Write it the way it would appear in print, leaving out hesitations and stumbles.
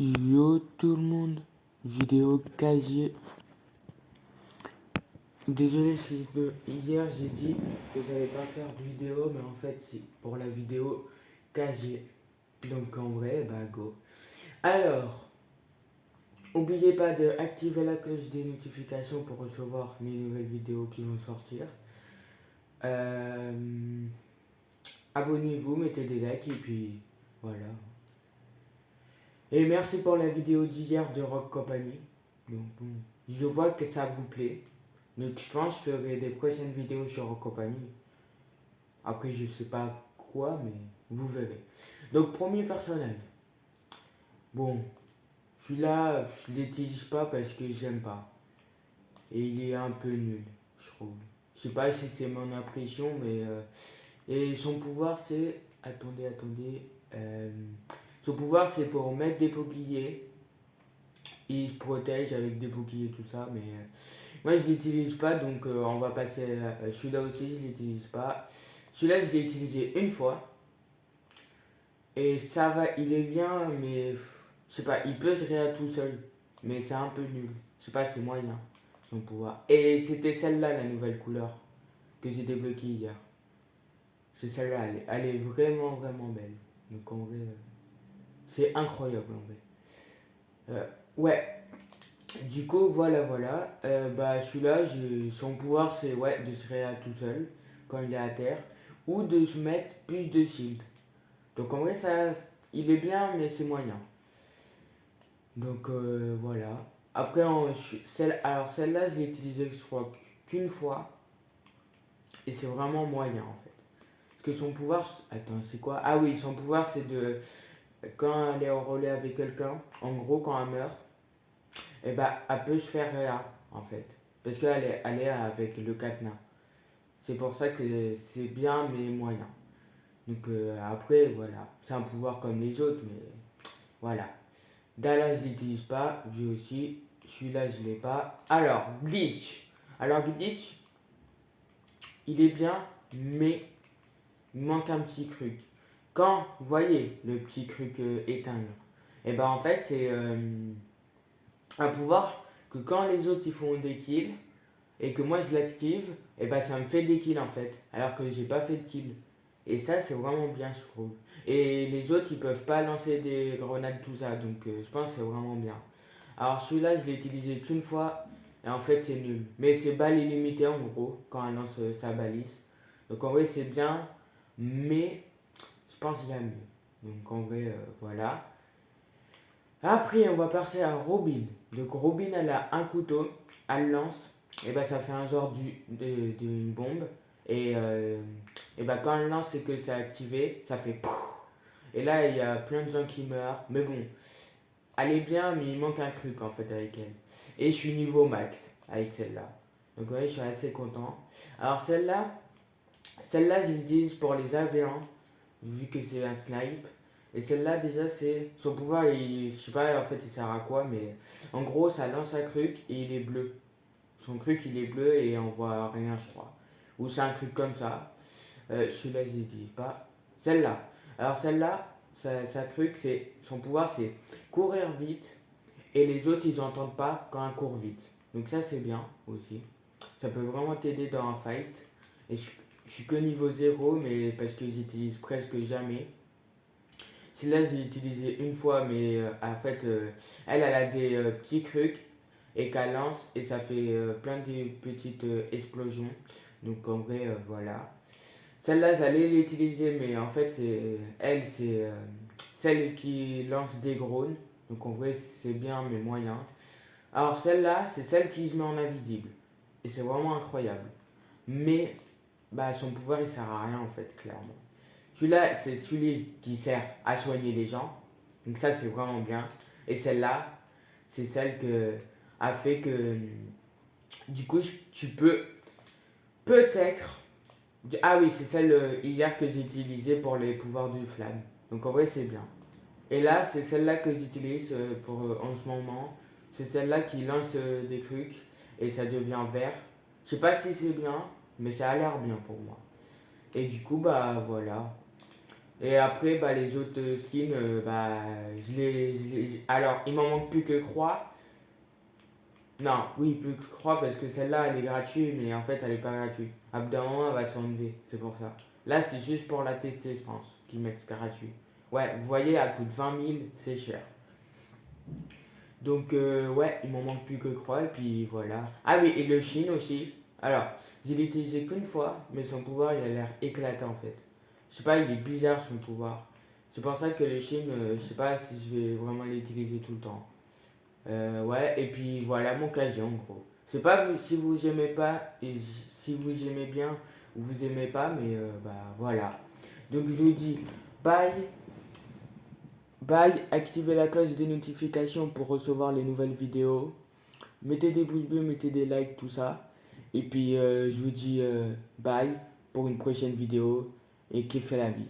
Yo tout le monde, vidéo casier. Désolé si hier j'ai dit que j'allais pas faire de vidéo, mais en fait c'est pour la vidéo casier. Donc en vrai, bah go. Alors, n'oubliez pas de activer la cloche des notifications pour recevoir les nouvelles vidéos qui vont sortir. Abonnez-vous, mettez des likes et puis voilà. Et merci pour la vidéo d'hier de Rock Company. Donc bon, je vois que ça vous plaît. Donc je pense que je ferai des prochaines vidéos sur Rock Company. Après je sais pas quoi, mais vous verrez. Donc premier personnage. Bon, celui-là, je l'utilise pas parce que j'aime pas. Et il est un peu nul, je trouve. Je sais pas si c'est mon impression, mais... Et son pouvoir c'est... Attendez. Son pouvoir c'est pour mettre des boucliers. Il se protège avec des boucliers tout ça, mais... moi je l'utilise pas, donc on va passer à celui-là aussi, je l'utilise pas. Celui-là je l'ai utilisé une fois. Et ça va, il est bien, mais je sais pas, il peut se réa tout seul. Mais c'est un peu nul. Je sais pas, c'est moyen son pouvoir. Et c'était celle-là la nouvelle couleur que j'ai débloquée hier. C'est celle-là, elle est vraiment belle. Donc en vrai, c'est incroyable en vrai. Ouais, du coup, voilà. Bah celui-là, son pouvoir c'est ouais, de se réa tout seul quand il est à terre. Ou de se mettre plus de shield. Donc en vrai, ça, il est bien, mais c'est moyen. Donc voilà. Après, alors celle-là, je l'ai utilisée, je crois, qu'une fois. Et c'est vraiment moyen en fait. Parce que son pouvoir. Attends, c'est quoi? Ah oui, son pouvoir, c'est de. Quand elle est en relais avec quelqu'un, en gros, quand elle meurt, et bah, elle peut se faire réa en fait. Parce elle est avec le cadenas. C'est pour ça que c'est bien, mais moyen. Donc après, voilà. C'est un pouvoir comme les autres, mais voilà. Dallas, je l'utilise pas, lui aussi. Celui-là, je l'ai pas. Alors, Glitch. Alors, Glitch, il est bien, mais il manque un petit truc. Quand, vous voyez, le petit truc éteindre, et ben en fait, c'est un pouvoir que quand les autres ils font des kills et que moi je l'active, et ben ça me fait des kills en fait, alors que j'ai pas fait de kills. Et ça, c'est vraiment bien, je trouve. Et les autres, ils peuvent pas lancer des grenades, tout ça, donc je pense que c'est vraiment bien. Alors celui-là, je l'ai utilisé qu'une fois et en fait c'est nul. Mais c'est balle illimitée en gros quand elle lance sa balise. Donc en vrai c'est bien, mais je pense qu'il y a mieux. Donc en vrai voilà. Après on va passer à Robin. Donc Robin elle a un couteau, elle lance, et bah ça fait un genre d'une bombe. Et bah quand elle lance et que c'est activé, ça fait pouf. Et là il y a plein de gens qui meurent. Mais bon, elle est bien, mais il manque un truc en fait avec elle. Et je suis niveau max avec celle-là. Donc ouais, je suis assez content. Alors celle-là, je l'utilise pour les AV1, vu que c'est un snipe. Et celle-là, déjà, c'est. Son pouvoir, je sais pas en fait il sert à quoi, mais en gros, ça lance un truc et il est bleu. Son truc, il est bleu et on voit rien, je crois. Ou c'est un truc comme ça. Celui-là, je l'utilise pas. Celle-là. Alors celle-là, sa truc, c'est. Son pouvoir, c'est courir vite et les autres, ils n'entendent pas quand elle court vite. Donc ça, c'est bien aussi. Ça peut vraiment t'aider dans un fight. Et je suis que niveau 0, mais parce que j'utilise presque jamais. Celle-là, je l'ai utilisée une fois, mais en fait, elle a des petits trucs et qu'elle lance et ça fait plein de petites explosions. Donc en vrai, voilà. Celle-là, j'allais l'utiliser, mais en fait, c'est celle qui lance des drones. Donc en vrai, c'est bien, mais moyen. Alors celle-là, c'est celle qui se met en invisible. Et c'est vraiment incroyable. Mais bah, son pouvoir, il sert à rien, en fait, clairement. Celui-là, c'est celui qui sert à soigner les gens. Donc ça, c'est vraiment bien. Et celle-là, c'est celle que a fait que du coup, tu peux peut-être... Ah oui, c'est celle hier que j'ai utilisée pour les pouvoirs du flamme. Donc en vrai, c'est bien. Et là, c'est celle-là que j'utilise en ce moment. C'est celle-là qui lance des trucs et ça devient vert. Je sais pas si c'est bien, mais ça a l'air bien pour moi. Et du coup, bah voilà. Et après, bah, les autres skins, bah, alors, il m'en manque plus que Croix. Non, oui, plus que Croix parce que celle-là, elle est gratuite, mais en fait, elle est pas gratuite. À bout d'un moment, elle va s'enlever, c'est pour ça. Là, c'est juste pour la tester, je pense, qu'ils mettent gratuit. Ouais, vous voyez, elle coûte 20 000, c'est cher. Donc, ouais, il m'en manque plus que Croix, et puis voilà. Ah oui, et le Shin aussi. Alors, je l'ai utilisé qu'une fois, mais son pouvoir, il a l'air éclatant en fait. Je sais pas, il est bizarre son pouvoir. C'est pour ça que le Shin, je sais pas si je vais vraiment l'utiliser tout le temps. Ouais, et puis voilà mon casier en gros. C'est pas si vous aimez pas et si vous aimez bien ou vous aimez pas, mais bah voilà. Donc je vous dis bye, bye, activez la cloche des notifications pour recevoir les nouvelles vidéos. Mettez des pouces bleus, mettez des likes, tout ça. Et puis je vous dis bye pour une prochaine vidéo et kiffez la vie.